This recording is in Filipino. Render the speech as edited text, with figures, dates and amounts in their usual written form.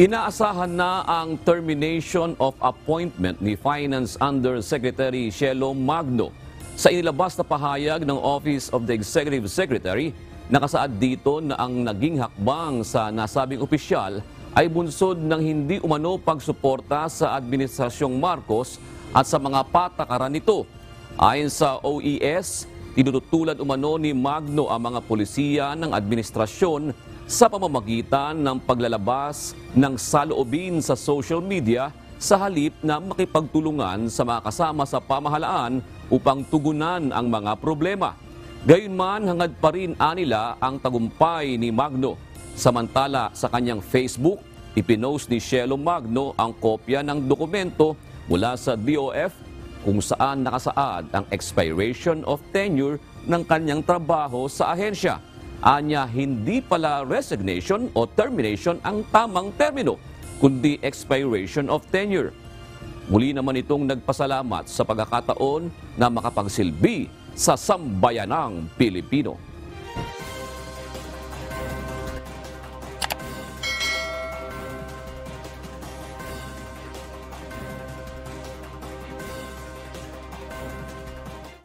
Inaasahan na ang termination of appointment ni Finance Undersecretary Cielo Magno. Sa inilabas na pahayag ng Office of the Executive Secretary, nakasaad dito na ang naging hakbang sa nasabing opisyal ay bunsod ng hindi umano pagsuporta sa Administrasyong Marcos at sa mga patakaran nito. Ayon sa OES, tinututulan umano ni Magno ang mga polisiya ng administrasyon sa pamamagitan ng paglalabas ng saloobin sa social media sa halip na makipagtulungan sa mga kasama sa pamahalaan upang tugunan ang mga problema. Gayunman, hangad pa rin anila ang tagumpay ni Magno. Samantala, sa kanyang Facebook, ipinost ni Cielo Magno ang kopya ng dokumento mula sa DOF kung saan nakasaad ang expiration of tenure ng kanyang trabaho sa ahensya. Anya, hindi pala resignation o termination ang tamang termino, kundi expiration of tenure. Muli naman itong nagpasalamat sa pagkakataon na makapagsilbi sa sambayanang Pilipino.